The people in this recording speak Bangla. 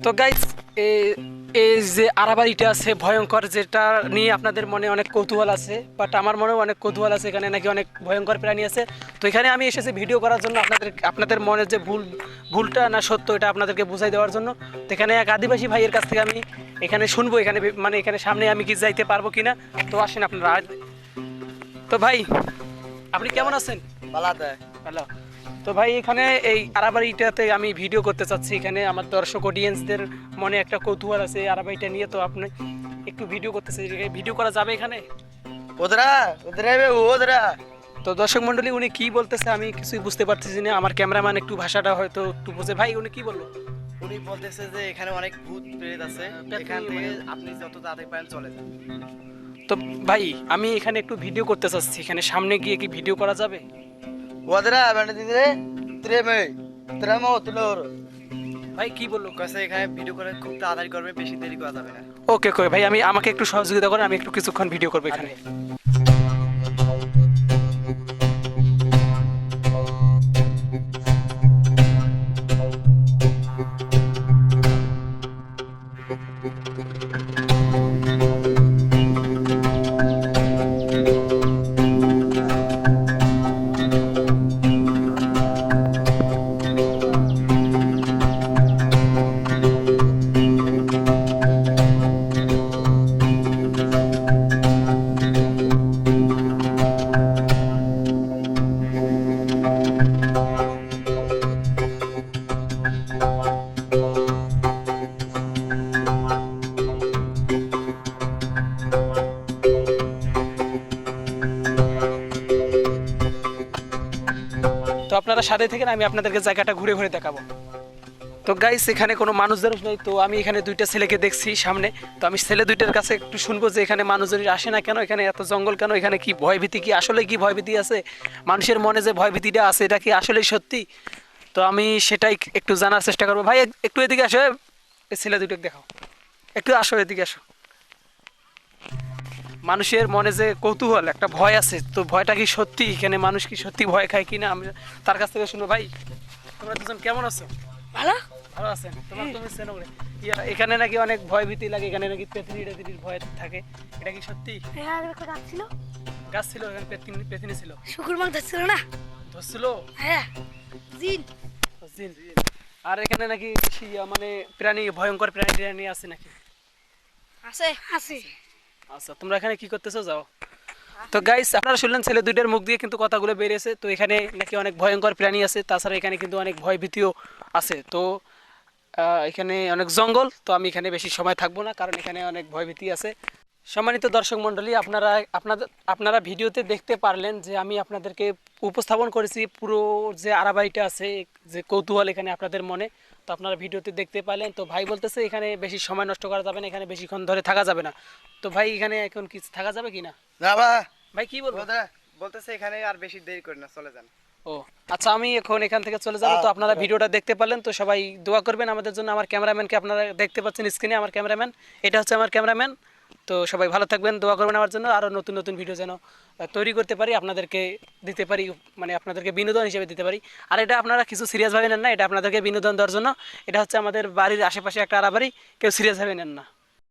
তো গাইস, এই যে আরাবাড়িটা আছে ভয়ঙ্কর, যেটা নিয়ে আপনাদের মনে অনেক কৌতূহল আছে, বাট আমার মনেও অনেক কৌতূহল আছে। এখানে নাকি অনেক ভয়ঙ্কর প্রাণী আছে। তো এখানে আমি এসেছি ভিডিও করার জন্য, আপনাদের মনে যে ভুলটা না সত্য এটা আপনাদেরকে বুঝাই দেওয়ার জন্য। তো এখানে এক আদিবাসী ভাইয়ের কাছ থেকে আমি এখানে শুনবো, এখানে মানে এখানে সামনে আমি কি যাইতে পারবো কিনা। তো আসেন আপনারা। তো ভাই, আপনি কেমন আছেন? পালাতে ভালো। তো ভাই, এখানে এই আরাবাড়িটাতে আমি ভিডিও করতে চাচ্ছি। এখানে আমার দর্শক অডিয়েন্সদের মনে একটা কৌতূহল আছে এই আরাবাড়িটা নিয়ে। তো আপনি একটু ভিডিও করতেছে, ভিডিও করা যাবে এখানে? ওদরা ওদরা বে ওদরা তো দর্শক মন্ডলী, উনি কি বলতেছে আমি কিছুই বুঝতে পারতেছি না। আমার ক্যামেরাম্যান একটু ভাষাটা হয়তো একটু বুঝে। ভাই, উনি কি বললো? উনি বলতেছে যে এখানে অনেক ভূত প্রেত আছে, এখান থেকে আপনি যত তাড়াতাড়ি পারেন চলে যান। তো ভাই, আমি এখানে একটু ভিডিও করতে চাচ্ছি, এখানে সামনে গিয়ে কি ভিডিও করা যাবে? ওদরা মানে দিদরে ত্রে মে ত্রামো তুলোর ভাই কি বললো? কইছে এখানে ভিডিও করে খুব তাড়াতাড়ি করবে, বেশি দেরি করা যাবে না। ওকে ওকে ভাই, আমাকে একটু সহযোগিতা করেন, আমি একটু কিছুক্ষণ ভিডিও করবো এখানে। তো আপনারা সাথে থেকে আমি আপনাদেরকে জায়গাটা ঘুরে ঘুরে দেখাবো। তো গাইস, এখানে কোনো মানুষজন নেই। তো আমি এখানে দুইটা ছেলেকে দেখছি সামনে। তো আমি ছেলে দুইটার কাছে একটু শুনবো যে এখানে মানুষজন আসে না কেন, এখানে এত জঙ্গল কেন, এখানে কি ভয়ভীতি, কি আসলে কি ভয়ভীতি আছে মানুষের মনে, যে ভয়ভীতিটা আছে এটা কি আসলেই সত্যি? তো আমি সেটাই একটু জানার চেষ্টা করবো। ভাই একটু এদিকে আসো, এই ছেলে দুটোকে দেখাও, একটু আসো এদিকে আসো। মানুষের মনে যে কৌতূহল, একটা ভয় আছে, তো ভয়টা কি সত্যি? এখানে মানুষ কি সত্যি ভয় খায় কিনা, আমি তার কাছ থেকে শুনবো। ভাই, তোমরা দুজন কেমন আছো? ভালো। ভালো আছেন? তুমি চেনো বলে এখানে নাকি অনেক ভয় ভীতি লাগে, এখানে নাকি পেতনি টেতনির ভয় থাকে, এটা কি সত্যি? হ্যাঁ, একটা গাছ ছিল, গাছ ছিল, এখানে পেতনি ছিল, শুকুর মাছ ধরছিল না? ধরছিল। হ্যাঁ, জিন। জিন। আর এখানে নাকি বেশি মানে প্রাণী, ভয়ঙ্কর প্রাণী টাণী আছে নাকি? আছে আছে। আচ্ছা, তোমরা এখানে কি করতেছো, যাও। তো গাইস, আপনারা শুনলেন ছেলে দুইটার মুখ দিয়ে কিন্তু কথাগুলো বেরিয়েছে। তো এখানে নাকি অনেক ভয়ঙ্কর প্রাণী আছে, তাছাড়া এখানে কিন্তু অনেক ভয় ভীতিও আছে। তো এখানে অনেক জঙ্গল। তো আমি এখানে বেশি সময় থাকবো না, কারণ এখানে অনেক ভয়ভীতি আছে। সম্মানিত দর্শক মণ্ডলী, আপনারা ভিডিওতে দেখতে পারলেন যে আমি আপনাদেরকে উপস্থাপন করেছি পুরো যে আরাবাড়িটা আছে, যে কৌতূহল এখানে আপনাদের মনে। তো আপনারা ভিডিওতে দেখতে পারলেন। তো ভাই বলতেছে এখানে বেশি সময় নষ্ট করা যাবে না, এখানে বেশিক্ষণ ধরে থাকা যাবে না। তো ভাই, এখানে এখন কি থাকা যাবে কি না? না বা ভাই কি বলবো? ওদরা বলতেছে এখানে আর বেশি দেরি করেন না, চলে যান। ও আচ্ছা, আমি এখন এখান থেকে চলে যাবো। তো আপনারা ভিডিওটা দেখতে পারলেন, তো সবাই দোয়া করবেন আমাদের জন্য। আমার ক্যামেরাম্যানকে আপনারা দেখতে পাচ্ছেন স্ক্রিনে, আমার ক্যামেরাম্যান, এটা হচ্ছে আমার ক্যামেরাম্যান। তো সবাই ভালো থাকবেন, দোয়া করবেন আমার জন্য, আরও নতুন নতুন ভিডিও যেন তৈরি করতে পারি, আপনাদেরকে দিতে পারি, মানে আপনাদেরকে বিনোদন হিসেবে দিতে পারি। আর এটা আপনারা কিছু সিরিয়াসভাবে নেন না, এটা আপনাদেরকে বিনোদন দেওয়ার জন্য। এটা হচ্ছে আমাদের বাড়ির আশেপাশে একটা আরাবাড়ি, কেউ সিরিয়াসভাবে নেন না।